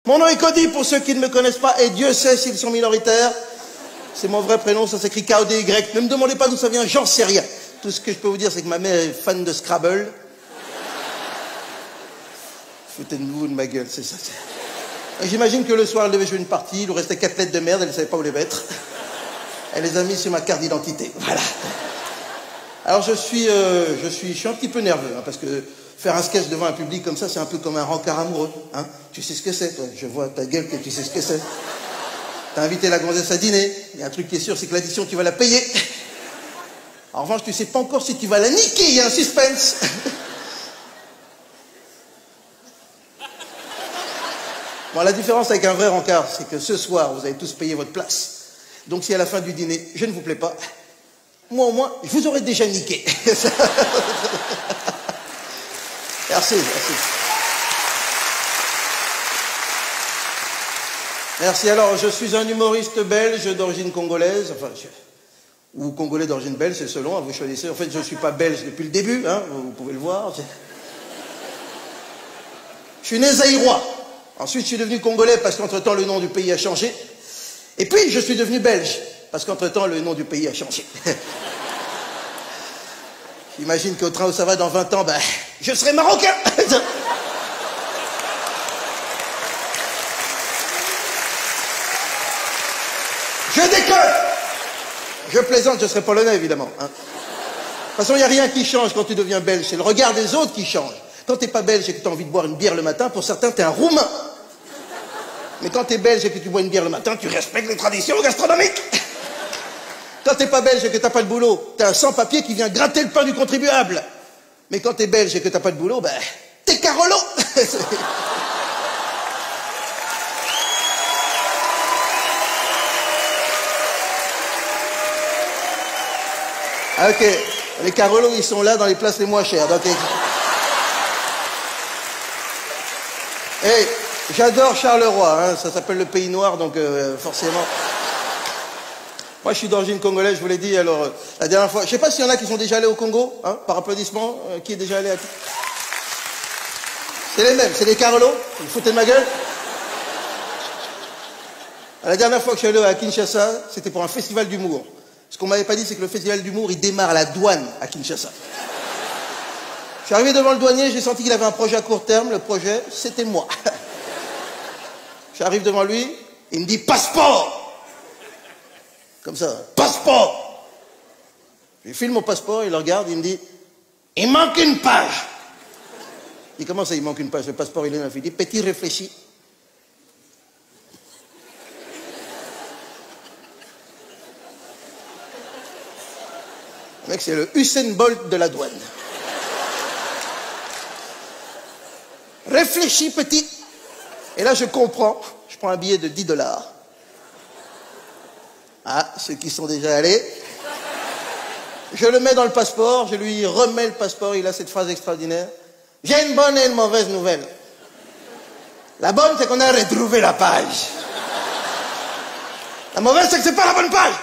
Mon nom est Cody, pour ceux qui ne me connaissent pas, et Dieu sait s'ils sont minoritaires. C'est mon vrai prénom, ça s'écrit K-O-D-Y. Ne me demandez pas d'où ça vient, j'en sais rien. Tout ce que je peux vous dire, c'est que ma mère est fan de Scrabble. Foutez-vous de ma gueule, c'est ça. J'imagine que le soir, elle devait jouer une partie, il lui restait 4 lettres de merde, elle ne savait pas où les mettre. Elle les a mis sur ma carte d'identité, voilà. Alors je suis un petit peu nerveux, hein, parce que faire un sketch devant un public comme ça, c'est un peu comme un rencard amoureux. Hein. Tu sais ce que c'est, toi. Je vois ta gueule que tu sais ce que c'est. T'as invité la gonzesse à dîner. Il y a un truc qui est sûr, c'est que l'addition, tu vas la payer. En revanche, tu sais pas encore si tu vas la niquer. Il y a un suspense. Bon, la différence avec un vrai rencard, c'est que ce soir, vous avez tous payé votre place. Donc si à la fin du dîner, je ne vous plais pas, moi au moins, je vous aurais déjà niqué. Merci, merci. Merci. Alors, je suis un humoriste belge d'origine congolaise, enfin, ou congolais d'origine belge, c'est selon, hein, vous choisissez. En fait, je ne suis pas belge depuis le début, hein, vous pouvez le voir. Je suis né zaïrois. Ensuite, je suis devenu congolais parce qu'entre-temps, le nom du pays a changé. Et puis, je suis devenu belge parce qu'entre-temps, le nom du pays a changé. J'imagine qu'au train où ça va dans 20 ans, ben, je serai marocain. Je déconne. Je plaisante, je serai polonais, évidemment. Hein. De toute façon, il n'y a rien qui change quand tu deviens belge. C'est le regard des autres qui change. Quand tu n'es pas belge et que tu as envie de boire une bière le matin, pour certains, tu es un roumain. Mais quand tu es belge et que tu bois une bière le matin, tu respectes les traditions gastronomiques. Quand t'es pas belge et que t'as pas de boulot, t'es un sans-papier qui vient gratter le pain du contribuable. Mais quand t'es belge et que t'as pas de boulot, ben, t'es Carolo. Ok, les Carolos, ils sont là dans les places les moins chères. Donc, hey, j'adore Charleroi, hein, ça s'appelle le pays noir, donc forcément... Moi, je suis d'origine congolaise, je vous l'ai dit, alors, la dernière fois... Je sais pas s'il y en a qui sont déjà allés au Congo, hein, par applaudissement, qui est déjà allé à... C'est les mêmes, c'est les Carolos, vous foutez de ma gueule. La dernière fois que je suis allé à Kinshasa, c'était pour un festival d'humour. Ce qu'on m'avait pas dit, c'est que le festival d'humour, il démarre à la douane à Kinshasa. Je suis arrivé devant le douanier, j'ai senti qu'il avait un projet à court terme, le projet, c'était moi. J'arrive devant lui, il me dit « Passeport !» Comme ça, passeport. Je file mon passeport, il le regarde, il me dit, il manque une page. Il dit, comment ça, il manque une page? Le passeport, il est neuf. Il dit, petit réfléchi. Le mec, c'est le Usain Bolt de la douane. Réfléchis, petit. Et là, je comprends. Je prends un billet de 10 $. Ah, ceux qui sont déjà allés. Je le mets dans le passeport, je lui remets le passeport, il a cette phrase extraordinaire. J'ai une bonne et une mauvaise nouvelle. La bonne, c'est qu'on a retrouvé la page. La mauvaise, c'est que c'est pas la bonne page.